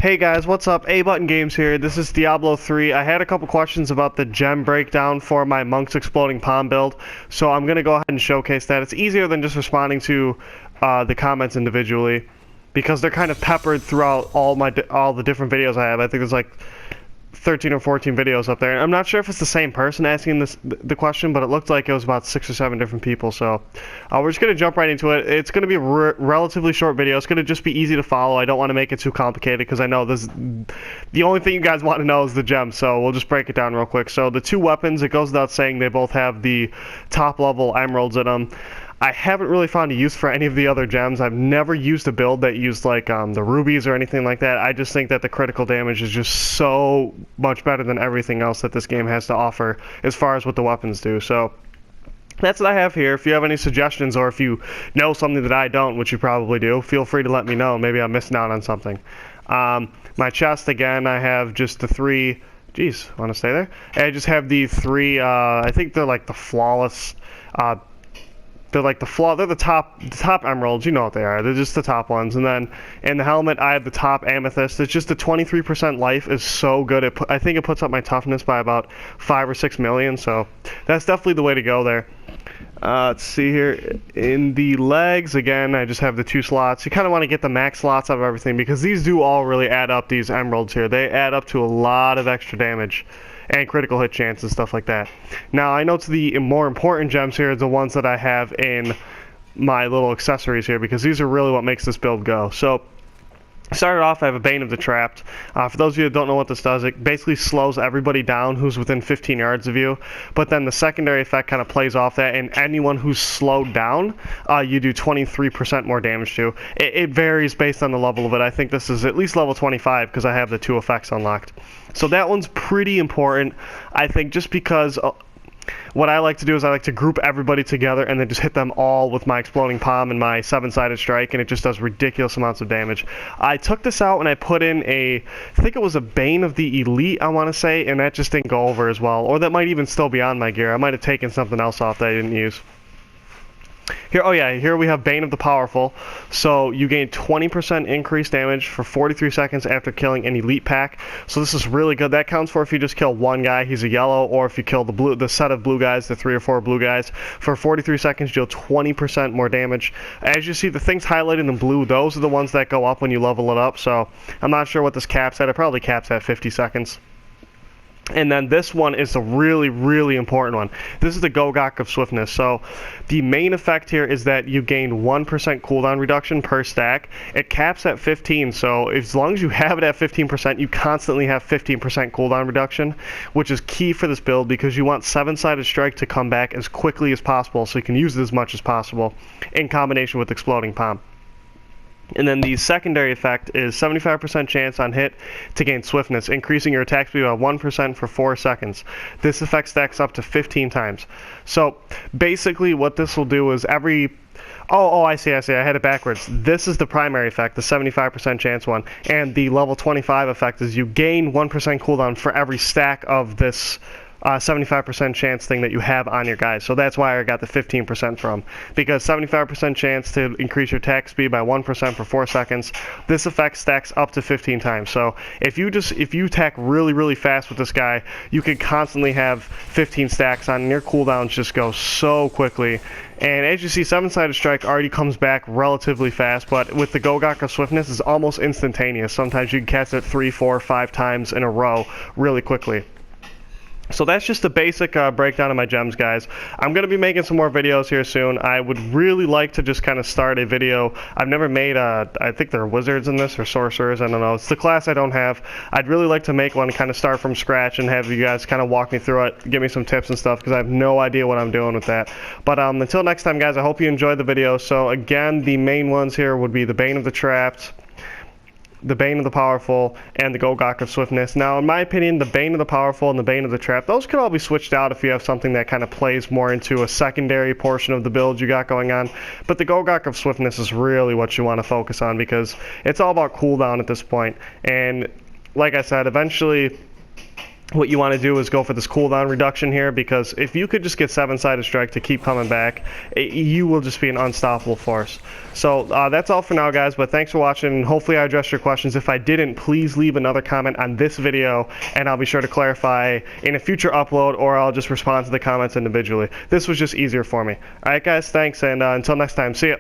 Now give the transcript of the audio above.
Hey guys, what's up? A Button Games here. This is Diablo 3. I had a couple questions about the gem breakdown for my Monk's Exploding Palm build, so I'm going to go ahead and showcase that. It's easier than just responding to the comments individually, because they're kind of peppered throughout all the different videos I have. I think there's like 13 or 14 videos up there. I'm not sure if it's the same person asking the question, but it looked like it was about 6 or 7 different people. So we're just going to jump right into it. It's going to be a relatively short video. It's going to just be easy to follow. I don't want to make it too complicated because I know the only thing you guys want to know is the gem. So we'll just break it down real quick. So the two weapons, it goes without saying, they both have the top level emeralds in them. I haven't really found a use for any of the other gems. I've never used a build that used like the rubies or anything like that. I just think that the critical damage is just so much better than everything else that this game has to offer as far as what the weapons do. So that's what I have here. If you have any suggestions or if you know something that I don't, which you probably do, feel free to let me know. Maybe I'm missing out on something. My chest, again, I have just the 3... Jeez, want to stay there? I just have the 3, I think they're like the flawless... they're the top emeralds, you know what they are. They're just the top ones. And then in the helmet, I have the top amethyst. It's just the 23% life is so good. I think it puts up my toughness by about 5 or 6 million. So that's definitely the way to go there. Let's see here. In the legs, again, I just have the 2 slots. You kind of want to get the max slots out of everything because these do all really add up, these emeralds here. They add up to a lot of extra damage and critical hit chance and stuff like that. Now, I know the more important gems here are the ones that I have in my little accessories here because these are really what makes this build go. So, started off, I have a Bane of the Trapped. For those of you that don't know what this does, it basically slows everybody down who's within 15 yards of you, but then the secondary effect kind of plays off that, and anyone who's slowed down, you do 23% more damage to. It varies based on the level of it. I think this is at least level 25 because I have the 2 effects unlocked. So that one's pretty important, I think, just because... what I like to do is I like to group everybody together and then just hit them all with my Exploding Palm and my 7-sided strike, and it just does ridiculous amounts of damage. I took this out and I put in I think it was a Bane of the Elite, I want to say, and that just didn't go over as well. Or that might even still be on my gear. I might have taken something else off that I didn't use. Here, oh yeah, here we have Bane of the Powerful. So you gain 20% increased damage for 43 seconds after killing an elite pack. So this is really good. That counts for if you just kill one guy, he's a yellow, or if you kill the set of blue guys, the 3 or 4 blue guys. For 43 seconds, you'll 20% more damage. As you see, the things highlighted in blue, those are the ones that go up when you level it up. So I'm not sure what this caps at. It probably caps at 50 seconds. And then this one is a really, really important one. This is the Gogok of Swiftness. So the main effect here is that you gain 1% cooldown reduction per stack. It caps at 15, so as long as you have it at 15%, you constantly have 15% cooldown reduction, which is key for this build because you want 7-sided strike to come back as quickly as possible so you can use it as much as possible in combination with Exploding Palm. And then the secondary effect is 75% chance on hit to gain swiftness, increasing your attack speed by 1% for 4 seconds. This effect stacks up to 15 times. So basically what this will do is every... Oh, I see, I had it backwards. This is the primary effect, the 75% chance one. And the level 25 effect is you gain 1% cooldown for every stack of this 75% chance thing that you have on your guys. So that's why I got the 15% from. Because 75% chance to increase your attack speed by 1% for 4 seconds. This effect stacks up to 15 times. So if you attack really, really fast with this guy, you can constantly have 15 stacks on, and your cooldowns just go so quickly. And as you see, 7-sided strike already comes back relatively fast, but with the Gogok of Swiftness, it's almost instantaneous. Sometimes you can cast it 3, 4, 5 times in a row really quickly. So that's just the basic breakdown of my gems, guys. I'm going to be making some more videos here soon. I would really like to just kind of start a video. I've never made I think they're wizards in this, or sorcerers, I don't know. It's the class I don't have. I'd really like to make one, kind of start from scratch and have you guys kind of walk me through it, give me some tips and stuff, because I have no idea what I'm doing with that. But until next time, guys, I hope you enjoyed the video. So again, the main ones here would be the Bane of the Trapped, the Bane of the Powerful, and the Gogok of Swiftness. Now, in my opinion, the Bane of the Powerful and the Bane of the Trap, those could all be switched out if you have something that kind of plays more into a secondary portion of the build you got going on. But the Gogok of Swiftness is really what you want to focus on because it's all about cooldown at this point. And like I said, eventually what you want to do is go for this cooldown reduction here, because if you could just get 7-sided strike to keep coming back, you will just be an unstoppable force. So that's all for now, guys, but thanks for watching. Hopefully I addressed your questions. If I didn't, please leave another comment on this video, and I'll be sure to clarify in a future upload, or I'll just respond to the comments individually. This was just easier for me. Alright guys, thanks, and until next time, see ya.